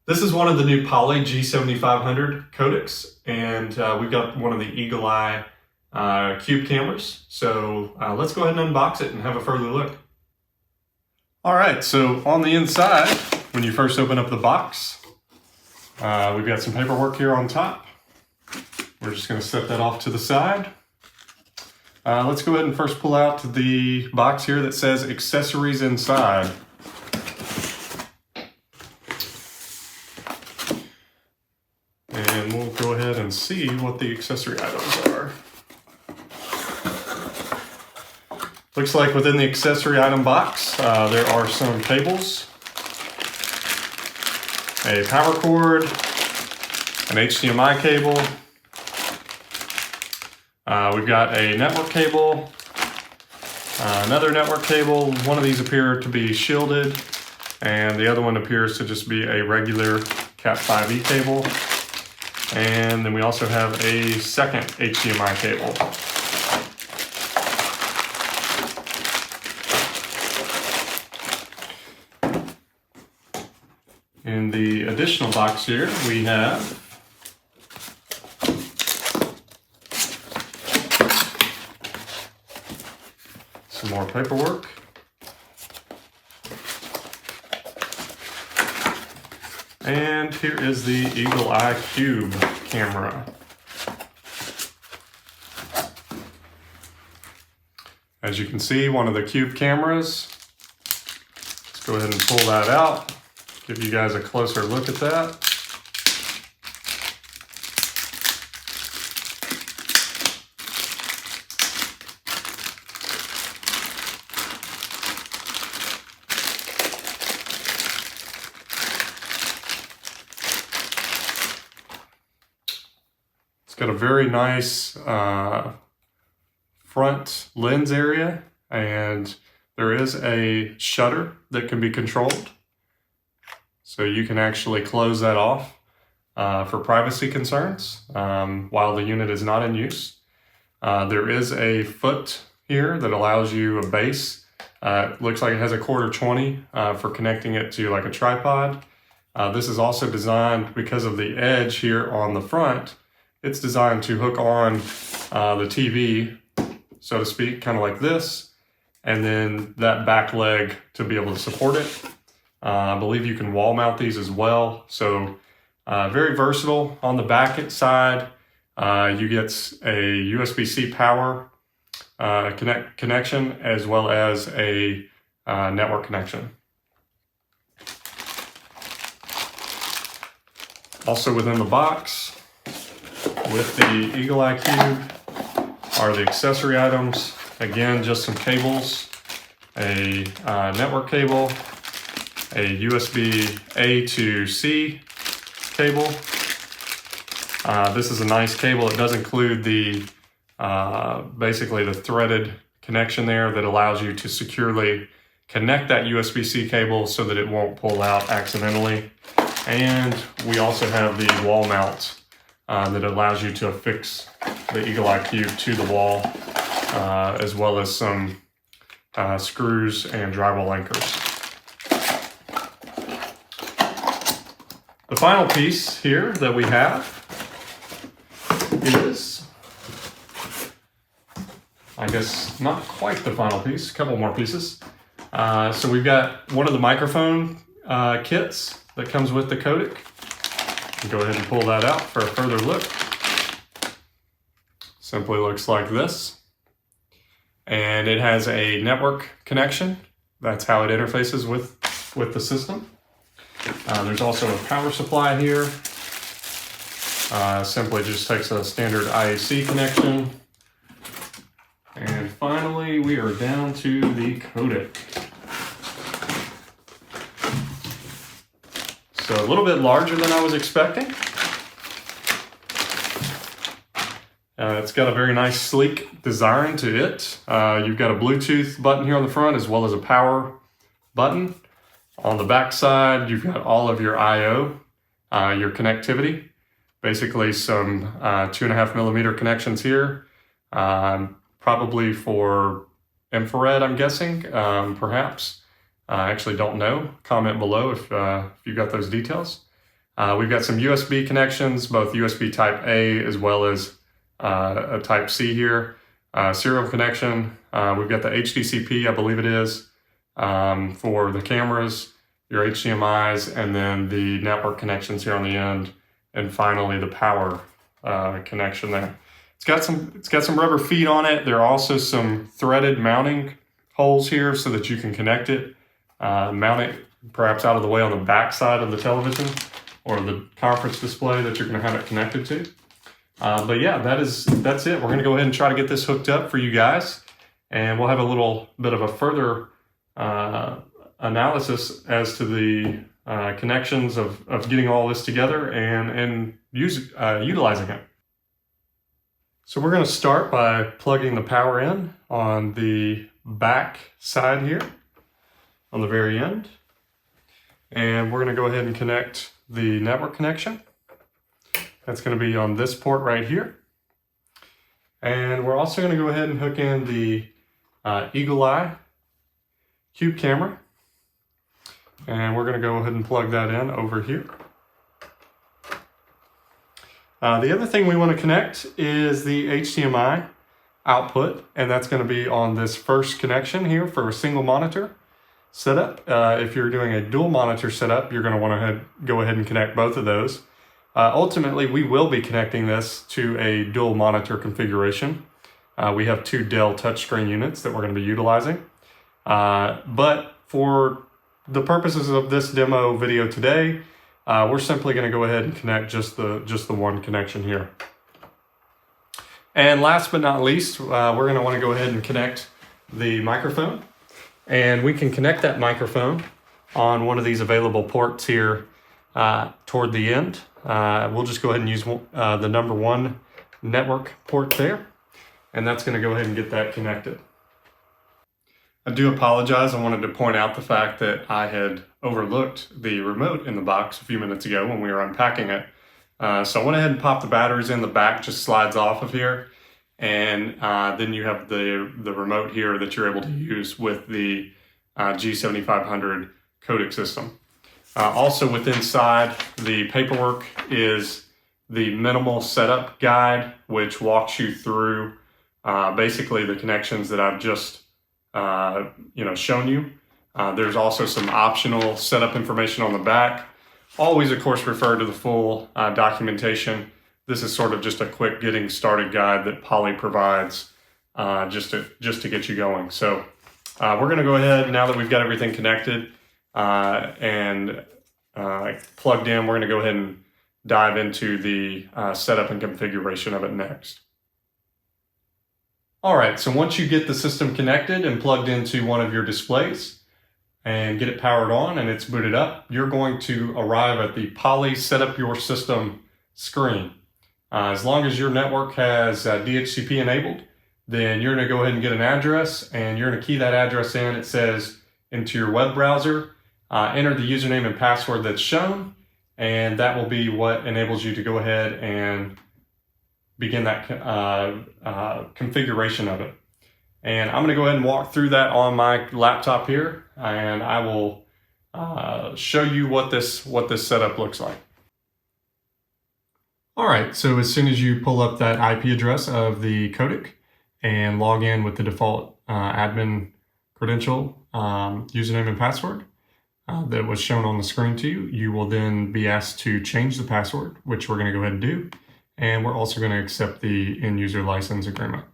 This is one of the new Poly G7500 codecs, and we've got one of the Eagle Eye cube cameras. So let's go ahead and unbox it and have a further look. All right, so on the inside, when you first open up the box, we've got some paperwork here on top. We're just going to set that off to the side. Let's go ahead and first pull out the box here that says accessories inside. And we'll go ahead and see what the accessory items are. Looks like within the accessory item box, there are some cables, a power cord, an HDMI cable. We've got a network cable, another network cable. One of these appear to be shielded, and the other one appears to just be a regular Cat 5e cable. And then we also have a second HDMI cable. In the additional box here, we have some more paperwork. And here is the Eagle Eye Cube camera. As you can see, one of the Cube cameras. Let's go ahead and pull that out, give you guys a closer look at that. Got a very nice front lens area, and there is a shutter that can be controlled. So you can actually close that off for privacy concerns while the unit is not in use. There is a foot here that allows you a base. It looks like it has a 1/4 20 for connecting it to like a tripod. This is also designed because of the edge here on the front. It's designed to hook on the TV, so to speak, kind of like this, and then that back leg to be able to support it. I believe you can wall mount these as well, so very versatile. On the back side, you get a USB-C power connection as well as a network connection. Also within the box, with the Eagle Eye Cube are the accessory items. Again, just some cables, a network cable, a USB A to C cable. This is a nice cable. It does include the basically the threaded connection there that allows you to securely connect that USB-C cable so that it won't pull out accidentally. And we also have the wall mount that allows you to affix the Eagle Eye Cube to the wall, as well as some screws and drywall anchors. The final piece here that we have is, I guess not quite the final piece, a couple more pieces. So we've got one of the microphone kits that comes with the codec. Go ahead and pull that out for a further look. Simply looks like this. And it has a network connection. That's how it interfaces with the system. There's also a power supply here. Simply just takes a standard IAC connection. And finally, we are down to the codec. So a little bit larger than I was expecting. It's got a very nice sleek design to it. You've got a Bluetooth button here on the front as well as a power button. On the back side, you've got all of your I/O, your connectivity. Basically some 2.5mm connections here, probably for infrared, I'm guessing, perhaps. I actually don't know. Comment below if you got those details. We've got some USB connections, both USB Type A as well as a Type C here. Serial connection. We've got the HDCP, I believe it is, for the cameras, your HDMIs, and then the network connections here on the end, and finally the power connection there. It's got some rubber feet on it. There are also some threaded mounting holes here so that you can connect it, mount it perhaps out of the way on the back side of the television or the conference display that you're going to have it connected to. But yeah, that's it. We're going to go ahead and try to get this hooked up for you guys, and we'll have a little bit of a further analysis as to the connections of getting all this together and utilizing it. So we're going to start by plugging the power in on the back side here on the very end. And we're going to go ahead and connect the network connection. That's going to be on this port right here. And we're also going to go ahead and hook in the Eagle Eye Cube camera. And we're going to go ahead and plug that in over here. The other thing we want to connect is the HDMI output, and that's going to be on this first connection here for a single monitor setup. If you're doing a dual monitor setup, you're going to want to go ahead and connect both of those. Ultimately, we will be connecting this to a dual monitor configuration. We have 2 Dell touchscreen units that we're going to be utilizing. But for the purposes of this demo video today, we're simply going to go ahead and connect just the one connection here. And last but not least, we're going to want to go ahead and connect the microphone. And we can connect that microphone on one of these available ports here toward the end. We'll just go ahead and use the number 1 network port there. And that's going to go ahead and get that connected. I do apologize. I wanted to point out the fact that I had overlooked the remote in the box a few minutes ago when we were unpacking it. So I went ahead and popped the batteries in. The back just slides off of here. And then you have the remote here that you're able to use with the G7500 codec system. Also within inside the paperwork is the minimal setup guide, which walks you through basically the connections that I've just shown you. There's also some optional setup information on the back. Always, of course, refer to the full documentation. This is sort of just a quick getting started guide that Poly provides just to get you going. So we're going to go ahead, now that we've got everything connected and plugged in, we're going to go ahead and dive into the setup and configuration of it next. All right, so once you get the system connected and plugged into one of your displays and get it powered on and it's booted up, you're going to arrive at the Poly Setup Your System screen. As long as your network has DHCP enabled, then you're going to go ahead and get an address, and you're going to key that address in. It says into your web browser, enter the username and password that's shown, and that will be what enables you to go ahead and begin that configuration of it. And I'm going to go ahead and walk through that on my laptop here, and I will show you what this setup looks like. All right, so as soon as you pull up that IP address of the codec and log in with the default admin credential, username and password that was shown on the screen to you, you will then be asked to change the password, which we're going to go ahead and do. And we're also going to accept the end user license agreement.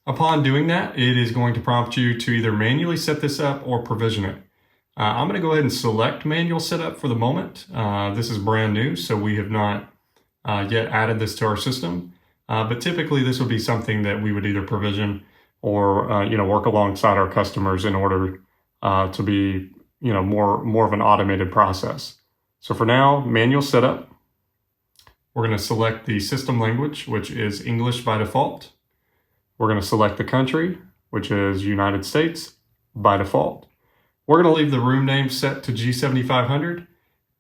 Upon doing that, it is going to prompt you to either manually set this up or provision it. I'm going to go ahead and select manual setup for the moment. This is brand new, so we have not yet added this to our system. But typically this would be something that we would either provision or work alongside our customers in order to be more of an automated process. So for now, manual setup. We're going to select the system language, which is English by default. We're going to select the country, which is United States by default. We're going to leave the room name set to G7500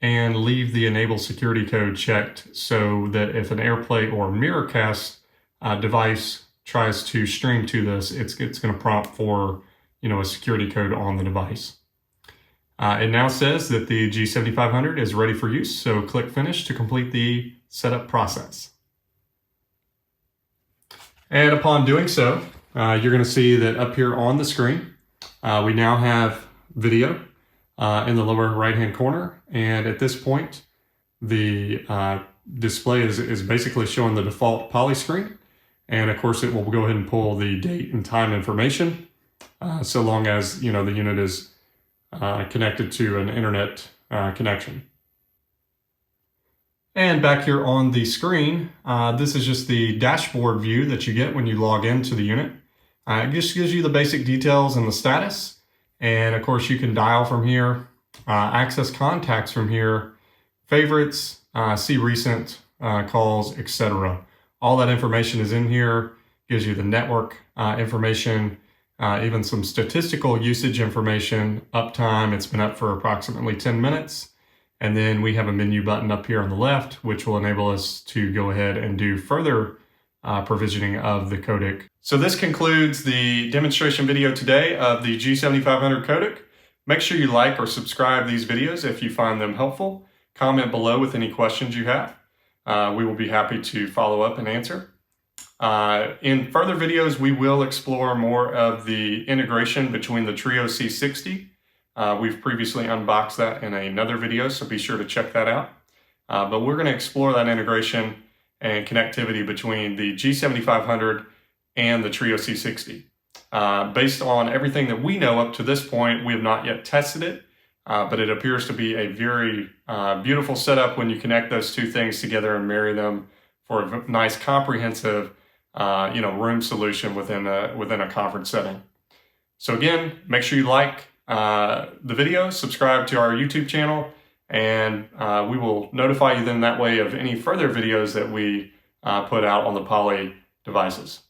and leave the enable security code checked so that if an AirPlay or Miracast device tries to stream to this, it's going to prompt for a security code on the device. It now says that the G7500 is ready for use, so click Finish to complete the setup process. And upon doing so, you're going to see that up here on the screen, we now have video in the lower right-hand corner. And at this point, the display is basically showing the default Poly screen. And of course, it will go ahead and pull the date and time information, so long as the unit is connected to an internet connection. And back here on the screen, this is just the dashboard view that you get when you log into the unit. It just gives you the basic details and the status. And of course, you can dial from here, access contacts from here, favorites, see recent calls, etc. All that information is in here. Gives you the network information, even some statistical usage information, uptime. It's been up for approximately 10 minutes. And then we have a menu button up here on the left, which will enable us to go ahead and do further provisioning of the codec. So this concludes the demonstration video today of the G7500 codec. Make sure you like or subscribe these videos if you find them helpful. Comment below with any questions you have. We will be happy to follow up and answer. In further videos, we will explore more of the integration between the Trio C60. We've previously unboxed that in another video, so be sure to check that out. But we're going to explore that integration and connectivity between the G7500 and the Trio C60. Based on everything that we know up to this point, we have not yet tested it, but it appears to be a very beautiful setup when you connect those two things together and marry them for a nice comprehensive room solution within a conference setting. So again, make sure you like the video, subscribe to our YouTube channel, and we will notify you then that way of any further videos that we put out on the Poly devices.